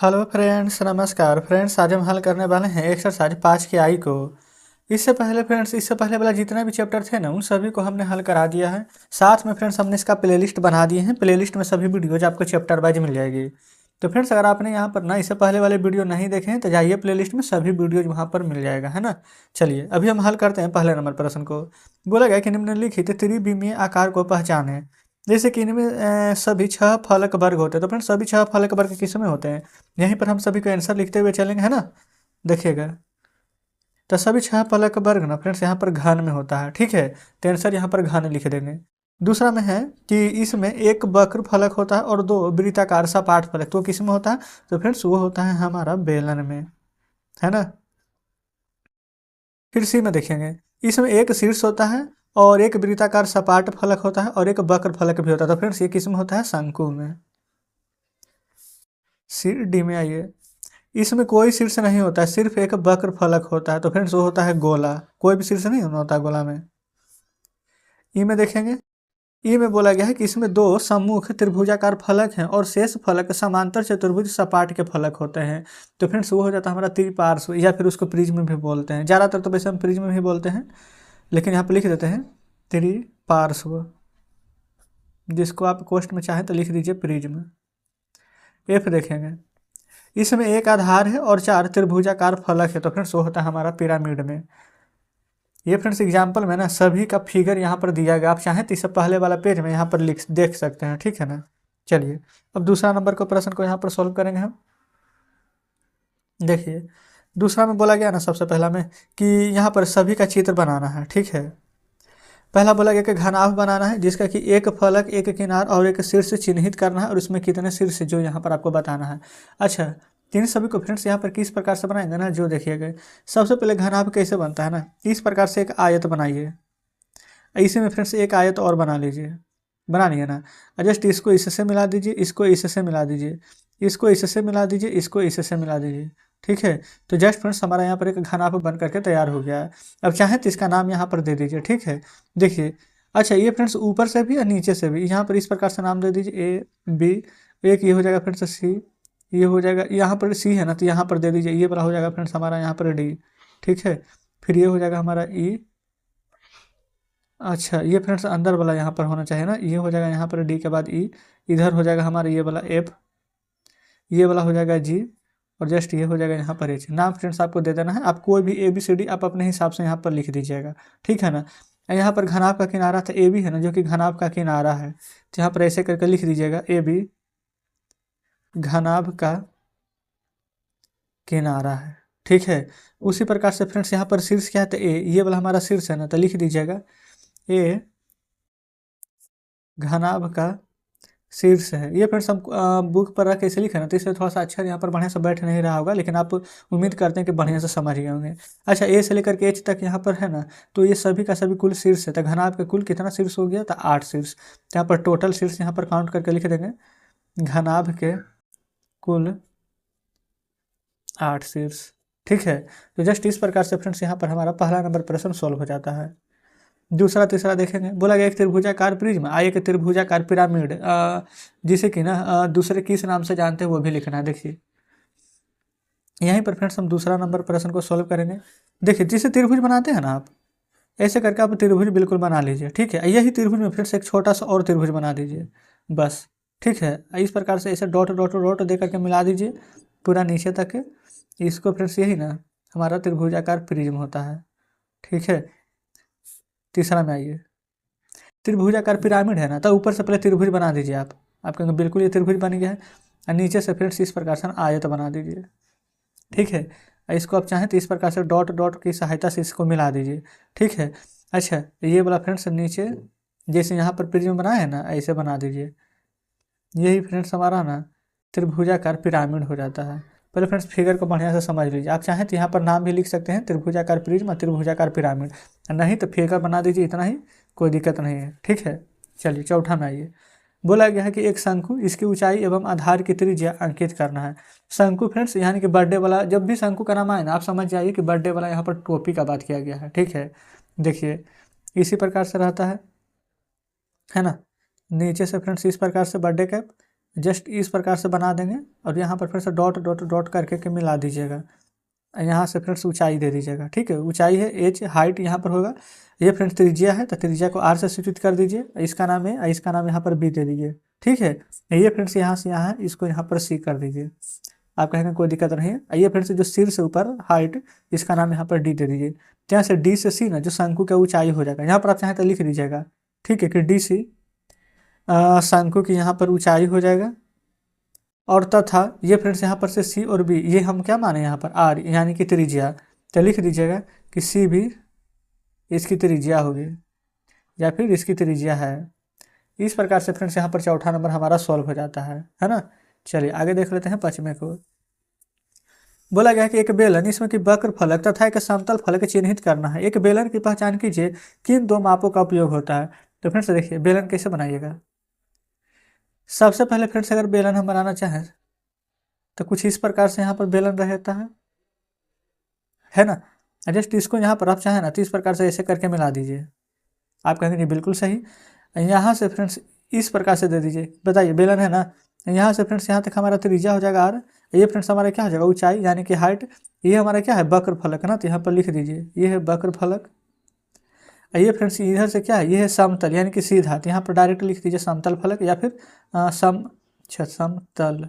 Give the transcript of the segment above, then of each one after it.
Hello friends, नमस्कार friends. आज हम हल करने वाले हैं एक्सरसाइज 5 की आई को। इससे पहले वाला जितना भी चैप्टर थे ना, उन सभी को हमने हल करा दिया है। साथ में फ्रेंड्स हमने इसका प्लेलिस्ट बना दिए हैं। प्लेलिस्ट में सभी वीडियोज आपको चैप्टर वाइज मिल जाएगी। तो फ्रेंड्स, अगर आपने यहाँ पर ना इससे पहले वाले वीडियो नहीं देखे हैं तो जाइए प्लेलिस्ट में, सभी वीडियोज वहाँ पर मिल जाएगा, है ना। चलिए अभी हम हल करते हैं पहले नंबर प्रश्न को। बोला गया कि निम्नलिखित त्रिविमीय आकार को पहचाने। जैसे कि इनमें सभी 6 फलक वर्ग होते हैं। तो फ्रेंड्स, सभी 6 फलक वर्ग किस में होते हैं, यहीं पर हम सभी को आंसर लिखते हुए चलेंगे, है ना। देखिएगा, तो सभी 6 फलक वर्ग ना फ्रेंड्स यहाँ पर घन में होता है, ठीक है। तो आंसर यहाँ पर घन लिख देंगे। दूसरा में है कि इसमें एक वक्र फलक होता है और 2 वृत्ताकार सपाट फलक। तो किस में होता है, तो फ्रेंड्स वो होता है हमारा बेलन में, है ना। फिर सी में देखेंगे, इसमें एक शीर्ष होता है और एक वृत्ताकार सपाट फलक होता है और एक वक्र फलक भी होता है। तो फ्रेंड्स ये किस में होता है, शंकु में। सी डी में आइए, इसमें कोई शीर्ष नहीं होता है, सिर्फ एक वक्र फलक होता है। तो फ्रेंड्स वो होता है गोला, कोई भी शीर्ष नहीं होता गोला में। ई में देखेंगे, ई में बोला गया है कि इसमें 2 सम्मुख त्रिभुजाकार फलक हैं और शेष फलक समांतर चतुर्भुज सपाट के फलक होते हैं। तो फ्रेंड्स वो हो जाता है हमारा त्रिपार्श्व, या फिर उसको प्रिज्म भी बोलते हैं। ज़्यादातर तो वैसे हम प्रिज्म भी बोलते हैं, लेकिन यहाँ पर लिख देते हैं त्रिपार्श्व, जिसको आप कोष्ट में चाहें तो लिख दीजिए प्रिज्म। एफ देखेंगे, इसमें एक आधार है और 4 त्रिभुजाकार फलक है। तो फ्रेंड्स वो होता है हमारा पिरामिड में। ये फ्रेंड्स एग्जाम्पल में ना सभी का फिगर यहाँ पर दिया गया, आप चाहें तो इससे पहले वाला पेज में यहाँ पर लिख देख सकते हैं, ठीक है ना। चलिए अब दूसरा नंबर को प्रश्न को यहाँ पर सॉल्व करेंगे हम। देखिए, दूसरा में बोला गया ना सबसे पहला में कि यहाँ पर सभी का चित्र बनाना है, ठीक है। पहला बोला गया कि घनाभ बनाना है जिसका कि एक फलक, एक किनार और एक शीर्ष चिन्हित करना है और इसमें कितने शीर्ष जो यहाँ पर आपको बताना है। अच्छा, तीन सभी को फ्रेंड्स यहाँ पर किस प्रकार से बनाएंगे ना, जो देखिएगा। सबसे पहले घनाभ कैसे बनता है ना, इस प्रकार से एक आयत बनाइए। इसी में फ्रेंड्स एक आयत और बना लीजिए, बना लिया ना। जस्ट इसको इससे मिला दीजिए, इसको इससे मिला दीजिए, इसको इससे मिला दीजिए, इसको इससे मिला दीजिए, ठीक है। तो जस्ट फ्रेंड्स हमारा यहाँ पर एक घनाभ बन करके तैयार हो गया है। अब चाहे तो इसका नाम यहाँ पर दे दीजिए, ठीक है। देखिए, अच्छा ये फ्रेंड्स ऊपर से भी और नीचे से भी यहाँ पर इस प्रकार से नाम दे दीजिए, ए बी। एक ये हो जाएगा फ्रेंड्स सी, ये हो जाएगा, यहाँ पर सी है ना तो यहाँ पर दे दीजिए, ये वाला हो जाएगा फ्रेंड्स हमारा यहाँ पर डी, ठीक है। फिर ये हो जाएगा हमारा ई। अच्छा, ये फ्रेंड्स अंदर वाला यहाँ पर होना चाहिए ना, ये हो जाएगा यहाँ पर डी के बाद ई। इधर हो जाएगा हमारा ये वाला एफ, ये वाला हो जाएगा जी, और जस्ट ये हो जाएगा यहाँ पर एच। नाम फ्रेंड्स आपको दे देना है, आप कोई भी ए बी सी डी आप अपने हिसाब से यहाँ पर लिख दीजिएगा, ठीक है ना। यहाँ पर घनाभ का किनारा था ए बी है ना, जो कि घनाभ का किनारा है। तो यहाँ पर ऐसे करके लिख दीजिएगा ए बी घनाभ का किनारा है, ठीक है। उसी प्रकार से फ्रेंड्स यहाँ पर शीर्ष क्या है, तो ए, ये वाला हमारा शीर्ष है ना, तो लिख दीजिएगा ए घनाभ का शीर्ष है। ये फ्रेंड्स हम बुक पर रख के इसे लिखे ना, तो इससे थोड़ा सा अच्छा यहाँ पर बढ़िया से बैठ नहीं रहा होगा, लेकिन आप उम्मीद करते हैं कि बढ़िया से समझ गए होंगे। अच्छा, ए से लेकर के एच तक यहाँ पर है ना, तो ये सभी का सभी कुल शीर्ष है। तो घनाभ का कुल कितना शीर्ष हो गया, तो 8 शीर्ष। तो यहाँ पर टोटल शीर्ष यहाँ पर काउंट करके लिख देंगे, घनाभ के कुल 8 शीर्ष, ठीक है। तो जस्ट इस प्रकार से फ्रेंड्स यहाँ पर हमारा पहला नंबर प्रश्न सॉल्व हो जाता है। दूसरा तीसरा देखेंगे, बोला गया एक त्रिभुजाकार प्रिज्म, एक त्रिभुजाकार पिरामिड, जिसे कि ना दूसरे किस नाम से जानते हैं वो भी लिखना है। देखिए यहीं पर फ्रेंड्स हम दूसरा नंबर प्रश्न को सॉल्व करेंगे। देखिए, जिसे त्रिभुज बनाते हैं ना आप, ऐसे करके आप त्रिभुज बिल्कुल बना लीजिए, ठीक है। यही त्रिभुज में फ्रेंड्स एक छोटा सा और त्रिभुज बना दीजिए बस, ठीक है। इस प्रकार से ऐसे डॉट डॉट डॉट दे करके मिला दीजिए पूरा नीचे तक के। इसको फ्रेंड्स यही ना हमारा त्रिभुजाकार प्रिज्म होता है, ठीक है। तीसरा में आइए, त्रिभुजाकार पिरामिड है ना, तो ऊपर से पहले त्रिभुज बना दीजिए आप कहेंगे बिल्कुल ये त्रिभुज बन गया है। और नीचे से फ्रेंड्स इस प्रकार से आयत बना दीजिए, ठीक है। इसको आप चाहें तो इस प्रकार से डॉट डॉट की सहायता से इसको मिला दीजिए, ठीक है। अच्छा, ये वाला फ्रेंड्स नीचे जैसे यहाँ पर प्रिज्म बनाए है ना, ऐसे बना दीजिए। यही फ्रेंड्स हमारा ना त्रिभुजाकार पिरामिड हो जाता है। पहले फ्रेंड्स फिगर को बढ़िया से समझ लीजिए, आप चाहें तो यहाँ पर नाम भी लिख सकते हैं, त्रिभुजाकार प्रिज्म और त्रिभुजाकार पिरामिड। नहीं तो फिगर बना दीजिए, इतना ही, कोई दिक्कत नहीं है, ठीक है। चलिए चौथा में आइए, बोला गया है कि एक शंकु, इसकी ऊंचाई एवं आधार की त्रिज्या अंकित करना है। शंकु फ्रेंड्स यानी कि बर्थडे वाला, जब भी शंकु का नाम आए ना आप समझ जाइए कि बर्थडे वाला यहाँ पर टोपी का बात किया गया है, ठीक है। देखिए इसी प्रकार से रहता है ना। नीचे से फ्रेंड्स इस प्रकार से बर्थडे कैप, जस्ट इस प्रकार से बना देंगे और यहाँ पर फिर से डॉट डॉट डॉट करके के मिला दीजिएगा। यहाँ से फ्रेंड्स ऊंचाई दे दीजिएगा, ठीक है। ऊंचाई है एच, हाइट यहाँ पर होगा, ये फ्रेंड्स त्रिज्या है तो त्रिज्या को आर से सूचित कर दीजिए, इसका नाम है, इसका नाम यहाँ पर बी दे दीजिए, ठीक है। ये फ्रेंड्स यहाँ से यहाँ है, इसको यहाँ पर सी कर दीजिए। आप कहेंगे कोई दिक्कत नहीं है। ये फ्रेंड्स जो सिर से ऊपर हाइट, इसका नाम यहाँ पर डी दे दीजिए। यहाँ से डी से सी ना जो शंकु का ऊंचाई हो जाएगा, यहाँ पर आप चाहें तो लिख दीजिएगा, ठीक है, कि डी सी शंकु की यहाँ पर ऊंचाई हो जाएगा। और तथा ये फ्रेंड्स यहाँ पर से सी और बी, ये हम क्या माने यहाँ पर आर यानी कि त्रिज्या, तो लिख दीजिएगा कि सी भी इसकी त्रिज्या होगी या फिर इसकी त्रिज्या है। इस प्रकार से फ्रेंड्स यहाँ पर चौथा नंबर हमारा सॉल्व हो जाता है ना। चलिए आगे देख लेते हैं पांचवें को। बोला गया कि एक बेलन, इसमें कि वक्र फलक तथा एक समतल फलक चिन्हित करना है। एक बेलन की पहचान कीजिए, किन दो मापों का उपयोग होता है। तो फ्रेंड्स देखिए बेलन कैसे बनाइएगा। सबसे पहले फ्रेंड्स अगर बेलन हम बनाना चाहें तो कुछ इस प्रकार से यहाँ पर बेलन रहता है ना। जस्ट इसको यहाँ पर आप चाहें ना तो इस प्रकार से ऐसे करके मिला दीजिए। आप कहेंगे जी बिल्कुल सही। यहाँ से फ्रेंड्स इस प्रकार से दे दीजिए। बताइए बेलन है ना, यहाँ से फ्रेंड्स यहाँ तक हमारा त्रिज्या हो जाएगा आर, ये फ्रेंड्स हमारा क्या हो जाएगा ऊंचाई यानी कि हाइट, ये हमारा क्या है वक्र फलक है ना, तो यहाँ पर लिख दीजिए ये है वक्र फलक। ये फ्रेंड्स इधर से क्या है, ये है समतल यानी कि सीधा, तो यहाँ पर डायरेक्ट लिख दीजिए समतल फलक या फिर समतल,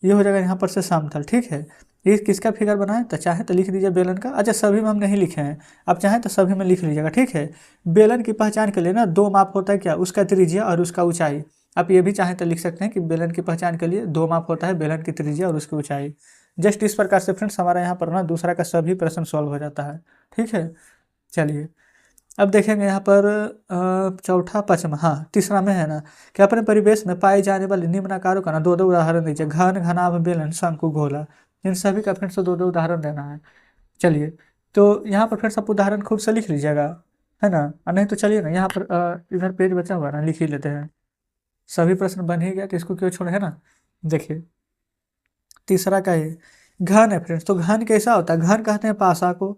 ये हो जाएगा यहाँ पर से समतल, ठीक है। ये किसका फिगर बनाए तो चाहे तो लिख दीजिए बेलन का। अच्छा सभी में हम नहीं लिखे हैं, आप चाहें तो सभी में लिख लीजिएगा, ठीक है। बेलन की पहचान के लिए ना दो माप होता है, क्या, उसका त्रिज्या और उसका ऊंचाई। आप ये भी चाहें तो लिख सकते हैं कि बेलन की पहचान के लिए दो माप होता है, बेलन की त्रिज्या और उसकी ऊंचाई। जस्ट इस प्रकार से फ्रेंड्स हमारा यहाँ पर ना दूसरा का सभी प्रश्न सॉल्व हो जाता है, ठीक है। चलिए अब देखेंगे यहाँ पर चौथा पांचवा, हाँ तीसरा में है ना कि अपने परिवेश में पाए जाने वाले निम्न आकारों का ना दो दो उदाहरण दीजिए। घन, घनाभ, बेलन, शंकु, गोला, इन सभी का फ्रेंड्स दो दो उदाहरण देना है। चलिए तो यहाँ पर फ्रेंड्स आप उदाहरण खुद से लिख लीजिएगा, है ना। और नहीं तो चलिए ना यहाँ पर इधर पेज बचा हुआ ना, लिख ही लेते हैं। सभी प्रश्न बन ही गया तो इसको क्यों छोड़े, है ना। देखिए तीसरा का ये घन है फ्रेंड्स, तो घन कैसा होता है, घन कहते हैं पासा को।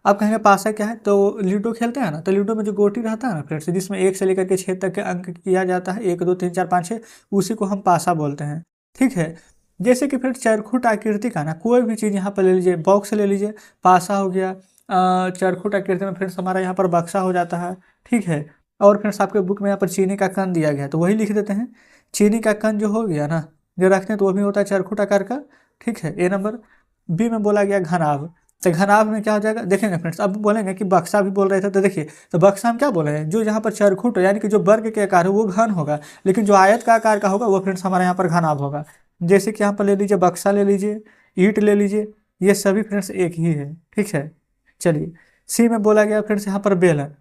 आप कहेंगे पासा क्या है, तो लूडो खेलते हैं ना, तो लूडो में जो गोटी रहता है ना फ्रेंड्स, जिसमें 1 से लेकर के 6 तक के अंक किया जाता है, 1 2 3 4 5 6, उसी को हम पासा बोलते हैं, ठीक है। जैसे कि फ्रेंड्स चरखुट आकृति का ना कोई भी चीज़ यहाँ पर ले लीजिए, बॉक्स ले लीजिए, पासा हो गया। चरखुट आकृति में फ्रेंड्स हमारा यहाँ पर बक्सा हो जाता है, ठीक है। और फ्रेंड्स आपके बुक में यहाँ पर चीनी का कण दिया गया है, तो वही लिख देते हैं। चीनी का कण जो हो गया ना, जो रखते हैं तो वो भी होता है चरखुट आकार का, ठीक है। ए नंबर। बी में बोला गया घनाभ, तो घनाभ में क्या हो जाएगा देखेंगे फ्रेंड्स। अब बोलेंगे कि बक्सा भी बोल रहे थे, तो देखिए तो बक्सा हम क्या बोल रहे हैं, जो यहाँ पर चरखुट यानी कि जो वर्ग के आकार है वो घन होगा, लेकिन जो आयत का आकार का होगा वो फ्रेंड्स हमारे यहाँ पर घनाभ होगा। जैसे कि यहाँ पर ले लीजिए बक्सा ले लीजिए, ईंट ले लीजिए, ये सभी फ्रेंड्स एक ही है, ठीक है। चलिए सी में बोला गया फ्रेंड्स यहाँ पर बेलन।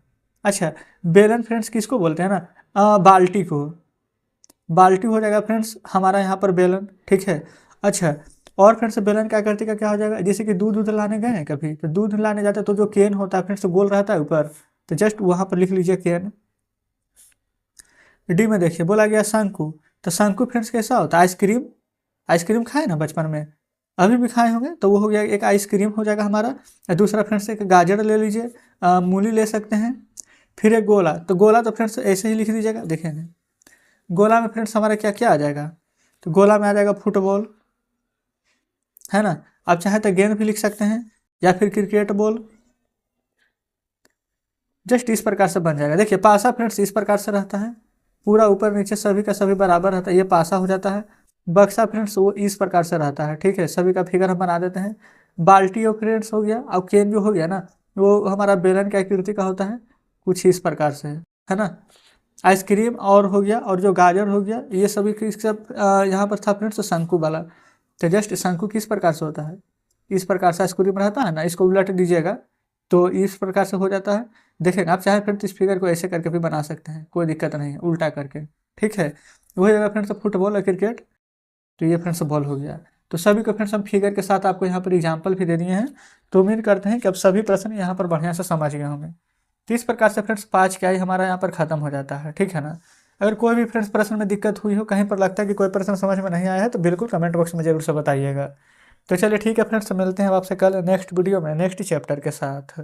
अच्छा बेलन फ्रेंड्स किसको बोलते हैं ना, बाल्टी को, बाल्टी हो जाएगा फ्रेंड्स हमारा यहाँ पर बेलन, ठीक है। अच्छा और फ्रेंड्स बेलन क्या करते का क्या हो जाएगा, जैसे कि दूध दूध लाने गए हैं कभी, तो दूध लाने जाते हैं तो जो केन होता है फ्रेंड्स गोल रहता है ऊपर, तो जस्ट वहाँ पर लिख लीजिए केन। डी में देखिए बोला गया शंकु, तो शंकु फ्रेंड्स कैसा होता है, आइसक्रीम, आइसक्रीम खाए ना बचपन में, अभी भी खाए होंगे, तो वो हो गया एक आइसक्रीम हो जाएगा हमारा। दूसरा फ्रेंड्स एक गाजर ले लीजिए, मूली ले सकते हैं। फिर एक गोला, तो गोला तो फ्रेंड्स ऐसे ही लिख दीजिएगा, देखेंगे गोला में फ्रेंड्स हमारा क्या क्या आ जाएगा, तो गोला में आ जाएगा फुटबॉल, है ना। आप चाहे तो गेंद भी लिख सकते हैं या फिर क्रिकेट बॉल, जस्ट इस प्रकार से बन जाएगा। देखिए पासा फ्रेंड्स इस प्रकार से रहता है, पूरा ऊपर नीचे सभी का सभी बराबर रहता है, ये पासा हो जाता है। बक्सा फ्रेंड्स वो इस प्रकार से रहता है, ठीक है। सभी का फिगर हम बना देते हैं। बाल्टी और फ्रेंड्स हो गया, और केन जो हो गया ना वो हमारा बेलन की आकृति का होता है, कुछ इस प्रकार से, है ना। आइसक्रीम और हो गया, और जो गाजर हो गया, ये सभी सब यहाँ पर था फ्रेंड्स शंकु वाला। तो जस्ट शंकु किस प्रकार से होता है, इस प्रकार से आइसक्रीम रहता है ना, इसको उलट दीजिएगा तो इस प्रकार से हो जाता है। देखेंगे आप चाहे फ्रेंड्स इस फिगर को ऐसे करके भी बना सकते हैं, कोई दिक्कत नहीं है, उल्टा करके, ठीक है। वही जगह फ्रेंड्स फुटबॉल और क्रिकेट, तो ये फ्रेंड्स बॉल हो गया। तो सभी को फ्रेंड्स हम फिगर के साथ आपको यहाँ पर एग्जाम्पल भी दे दिए हैं, तो उम्मीद करते हैं कि अब सभी प्रश्न यहाँ पर बढ़िया से समझ गए होंगे। तो इस प्रकार से फ्रेंड्स 5 क्या ही हमारा यहाँ पर खत्म हो जाता है, ठीक है ना। अगर कोई भी फ्रेंड्स प्रश्न में दिक्कत हुई हो, कहीं पर लगता है कि कोई प्रश्न समझ में नहीं आया है, तो बिल्कुल कमेंट बॉक्स में जरूर से बताइएगा। तो चलिए ठीक है फ्रेंड्स, मिलते हैं आपसे कल नेक्स्ट वीडियो में नेक्स्ट चैप्टर के साथ।